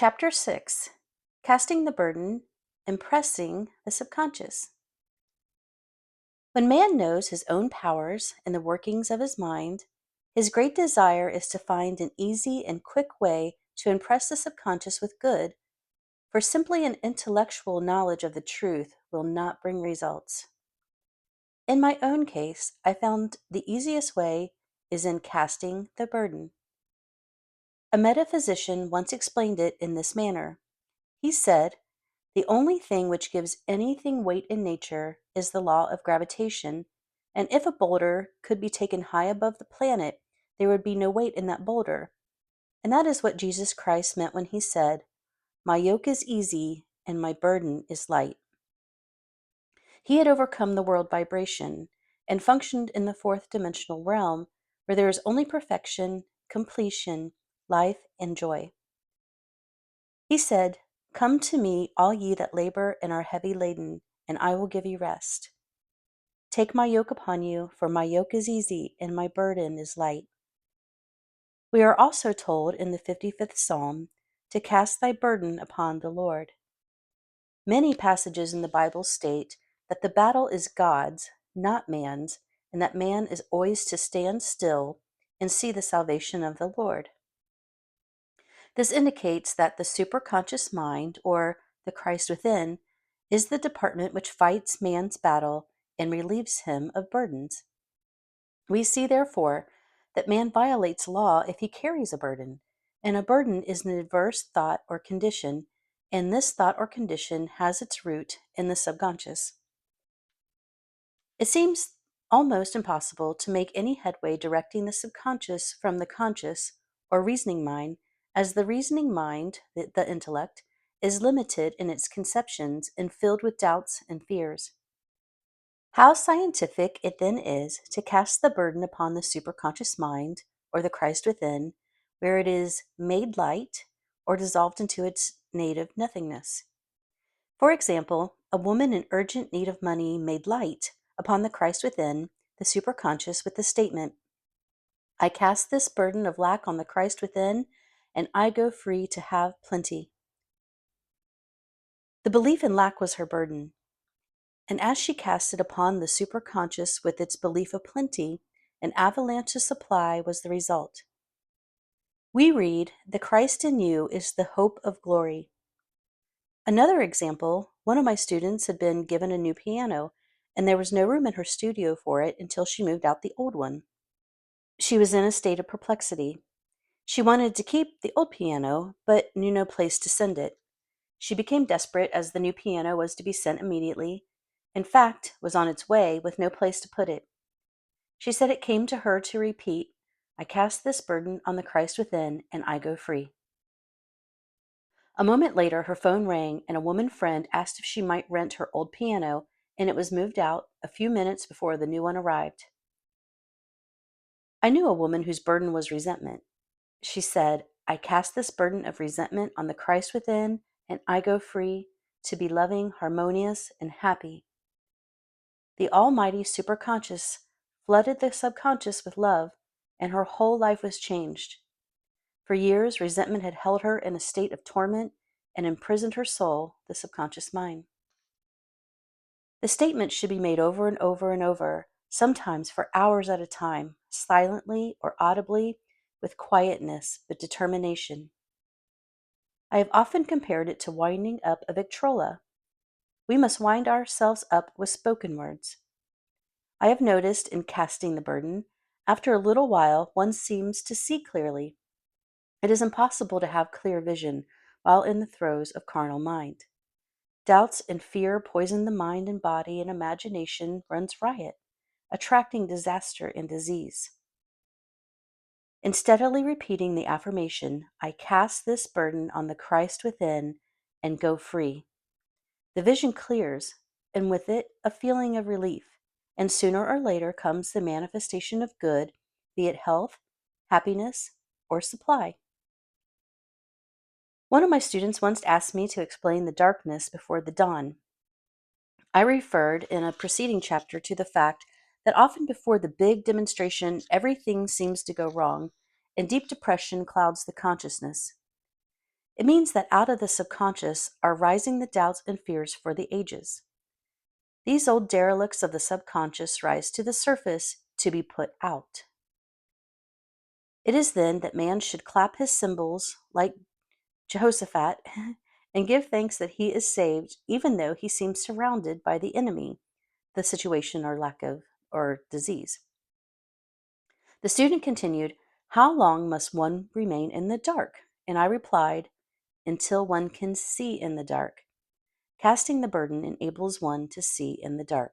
Chapter 6, Casting the Burden, Impressing the Subconscious. When man knows his own powers and the workings of his mind, his great desire is to find an easy and quick way to impress the subconscious with good, for simply an intellectual knowledge of the truth will not bring results. In my own case, I found the easiest way is in casting the burden. A metaphysician once explained it in this manner. He said, "The only thing which gives anything weight in nature is the law of gravitation, and if a boulder could be taken high above the planet, there would be no weight in that boulder." And that is what Jesus Christ meant when he said, "My yoke is easy and my burden is light." He had overcome the world vibration and functioned in the fourth dimensional realm where there is only perfection, completion, life, and joy. He said, "Come to me, all ye that labor and are heavy laden, and I will give you rest. Take my yoke upon you, for my yoke is easy and my burden is light." We are also told in the 55th Psalm to cast thy burden upon the Lord. Many passages in the Bible state that the battle is God's, not man's, and that man is always to stand still and see the salvation of the Lord. This indicates that the superconscious mind, or the Christ within, is the department which fights man's battle and relieves him of burdens. We see, therefore, that man violates law if he carries a burden, and a burden is an adverse thought or condition, and this thought or condition has its root in the subconscious. It seems almost impossible to make any headway directing the subconscious from the conscious or reasoning mind, as the reasoning mind, the intellect, is limited in its conceptions and filled with doubts and fears. How scientific it then is to cast the burden upon the superconscious mind, or the Christ within, where it is made light or dissolved into its native nothingness. For example, a woman in urgent need of money made light upon the Christ within, the superconscious, with the statement, "I cast this burden of lack on the Christ within, and I go free to have plenty." The belief in lack was her burden, and as she cast it upon the superconscious with its belief of plenty, an avalanche of supply was the result. We read, "The Christ in you is the hope of glory." Another example, one of my students had been given a new piano, and there was no room in her studio for it until she moved out the old one. She was in a state of perplexity. She wanted to keep the old piano, but knew no place to send it. She became desperate as the new piano was to be sent immediately. In fact, was on its way with no place to put it. She said it came to her to repeat, "I cast this burden on the Christ within, and I go free." A moment later, her phone rang, and a woman friend asked if she might rent her old piano, and it was moved out a few minutes before the new one arrived. I knew a woman whose burden was resentment. She said, "I cast this burden of resentment on the Christ within, and I go free to be loving, harmonious, and happy." The almighty superconscious flooded the subconscious with love, and her whole life was changed. For years, resentment had held her in a state of torment and imprisoned her soul, the subconscious mind. The statement should be made over and over and over, sometimes for hours at a time, silently or audibly, with quietness but determination. I have often compared it to winding up a Victrola. We must wind ourselves up with spoken words. I have noticed in casting the burden, after a little while one seems to see clearly. It is impossible to have clear vision while in the throes of carnal mind. Doubts and fear poison the mind and body, and imagination runs riot, attracting disaster and disease. In steadily repeating the affirmation, "I cast this burden on the Christ within and go free," the vision clears, and with it a feeling of relief, and sooner or later comes the manifestation of good, be it health, happiness, or supply. One of my students once asked me to explain the darkness before the dawn. I referred in a preceding chapter to the fact that often before the big demonstration, everything seems to go wrong, and deep depression clouds the consciousness. It means that out of the subconscious are rising the doubts and fears for the ages. These old derelicts of the subconscious rise to the surface to be put out. It is then that man should clap his cymbals like Jehoshaphat and give thanks that he is saved, even though he seems surrounded by the enemy, the situation or lack of, or disease. The student continued, "How long must one remain in the dark?" And I replied, "Until one can see in the dark. Casting the burden enables one to see in the dark."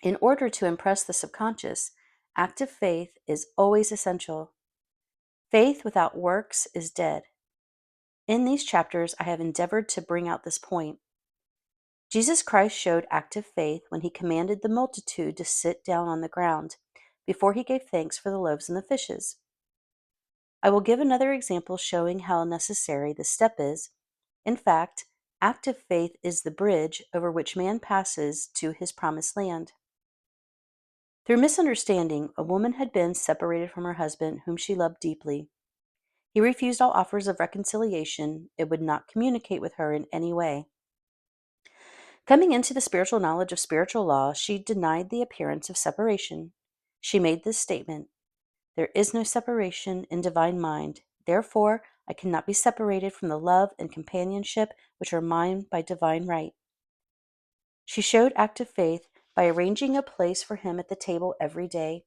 In order to impress the subconscious, active faith is always essential. Faith without works is dead. In these chapters, I have endeavored to bring out this point. Jesus Christ showed active faith when he commanded the multitude to sit down on the ground before he gave thanks for the loaves and the fishes. I will give another example showing how necessary this step is. In fact, active faith is the bridge over which man passes to his promised land. Through misunderstanding, a woman had been separated from her husband, whom she loved deeply. He refused all offers of reconciliation and would not communicate with her in any way. Coming into the spiritual knowledge of spiritual law, she denied the appearance of separation. She made this statement: "There is no separation in divine mind. Therefore, I cannot be separated from the love and companionship which are mine by divine right." She showed active faith by arranging a place for him at the table every day,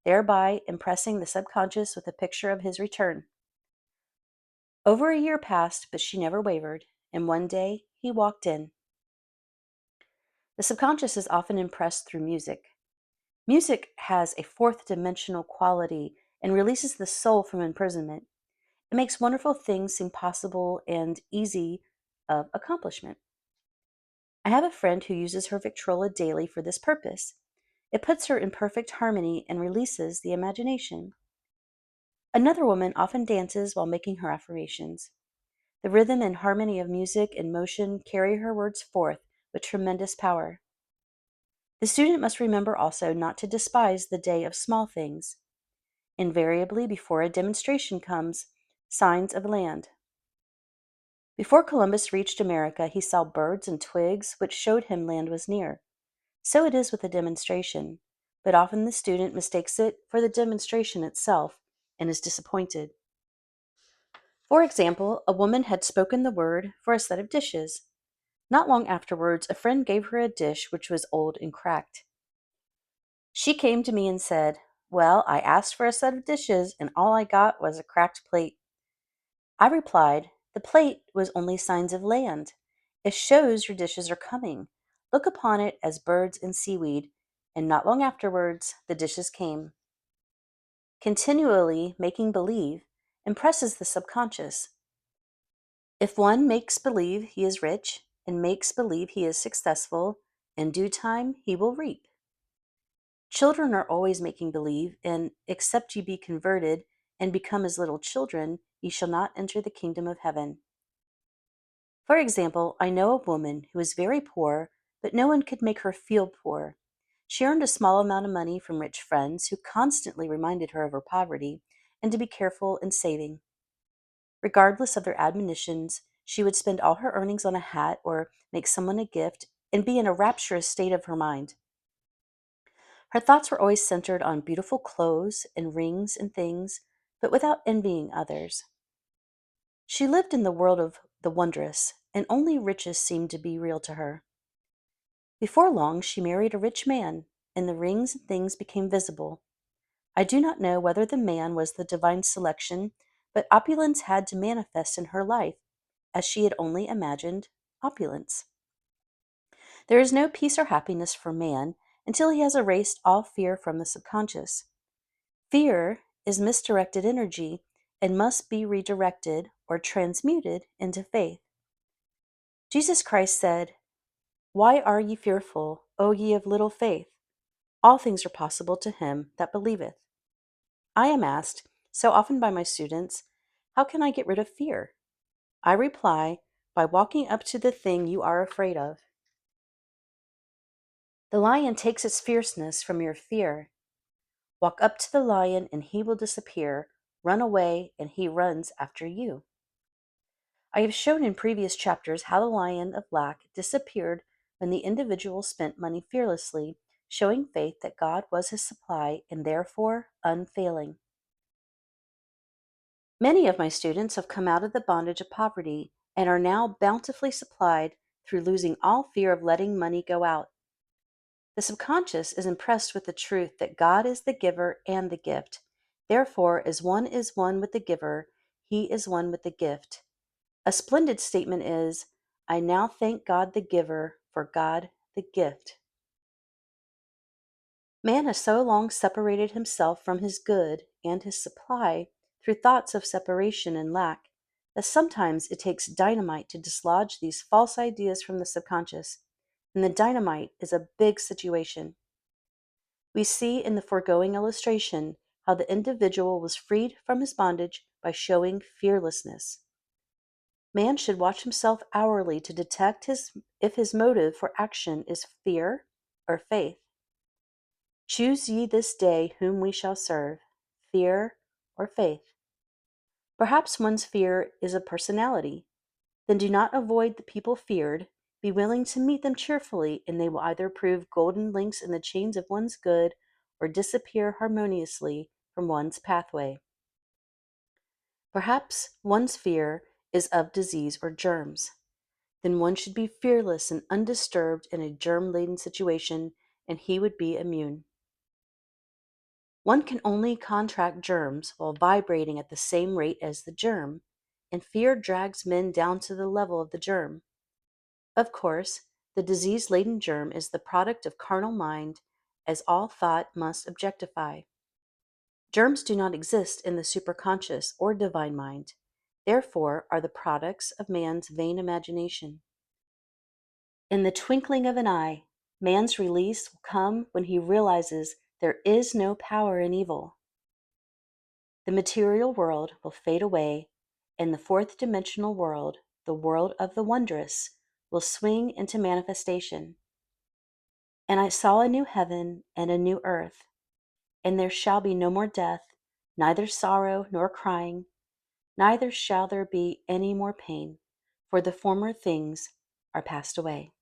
thereby impressing the subconscious with a picture of his return. Over a year passed, but she never wavered, and one day he walked in. The subconscious is often impressed through music. Music has a fourth dimensional quality and releases the soul from imprisonment. It makes wonderful things seem possible and easy of accomplishment. I have a friend who uses her Victrola daily for this purpose. It puts her in perfect harmony and releases the imagination. Another woman often dances while making her affirmations. The rhythm and harmony of music and motion carry her words forth with tremendous power. The student must remember also not to despise the day of small things. Invariably, before a demonstration comes, signs of land. Before Columbus reached America, he saw birds and twigs which showed him land was near. So it is with a demonstration, but often the student mistakes it for the demonstration itself and is disappointed. For example, a woman had spoken the word for a set of dishes. Not long afterwards, a friend gave her a dish which was old and cracked. She came to me and said, "Well, I asked for a set of dishes and all I got was a cracked plate." I replied, "The plate was only signs of land. It shows your dishes are coming. Look upon it as birds and seaweed." And not long afterwards, the dishes came. Continually making believe impresses the subconscious. If one makes believe he is rich and makes believe he is successful, in due time he will reap. Children are always making believe, and except ye be converted and become as little children, ye shall not enter the kingdom of heaven. For example, I know a woman who is very poor, but no one could make her feel poor. She earned a small amount of money from rich friends who constantly reminded her of her poverty and to be careful in saving. Regardless of their admonitions, she would spend all her earnings on a hat or make someone a gift and be in a rapturous state of her mind. Her thoughts were always centered on beautiful clothes and rings and things, but without envying others. She lived in the world of the wondrous, and only riches seemed to be real to her. Before long, she married a rich man, and the rings and things became visible. I do not know whether the man was the divine selection, but opulence had to manifest in her life, as she had only imagined opulence. There is no peace or happiness for man until he has erased all fear from the subconscious. Fear is misdirected energy and must be redirected or transmuted into faith. Jesus Christ said, "Why are ye fearful, O ye of little faith? All things are possible to him that believeth." I am asked so often by my students, "How can I get rid of fear?" I reply, by walking up to the thing you are afraid of. The lion takes its fierceness from your fear. Walk up to the lion and he will disappear. Run away and he runs after you. I have shown in previous chapters how the lion of lack disappeared when the individual spent money fearlessly, showing faith that God was his supply and therefore unfailing. Many of my students have come out of the bondage of poverty and are now bountifully supplied through losing all fear of letting money go out. The subconscious is impressed with the truth that God is the giver and the gift. Therefore, as one is one with the giver, he is one with the gift. A splendid statement is, I now thank God the giver for God the gift. Man has so long separated himself from his good and his supply through thoughts of separation and lack that sometimes it takes dynamite to dislodge these false ideas from the subconscious. And the dynamite is a big situation. We see in the foregoing illustration how the individual was freed from his bondage by showing fearlessness. Man should watch himself hourly to detect if his motive for action is fear or faith. Choose ye this day whom we shall serve, fear or faith. Perhaps one's fear is a personality. Then do not avoid the people feared. Be willing to meet them cheerfully, and they will either prove golden links in the chains of one's good or disappear harmoniously from one's pathway. Perhaps one's fear is of disease or germs. Then one should be fearless and undisturbed in a germ-laden situation, and he would be immune. One can only contract germs while vibrating at the same rate as the germ, and fear drags men down to the level of the germ. Of course, the disease-laden germ is the product of carnal mind, as all thought must objectify. Germs do not exist in the superconscious or divine mind, therefore are the products of man's vain imagination. In the twinkling of an eye, man's release will come when he realizes there is no power in evil. The material world will fade away, and the fourth dimensional world, the world of the wondrous, will swing into manifestation. And I saw a new heaven and a new earth, and there shall be no more death, neither sorrow nor crying, neither shall there be any more pain, for the former things are passed away.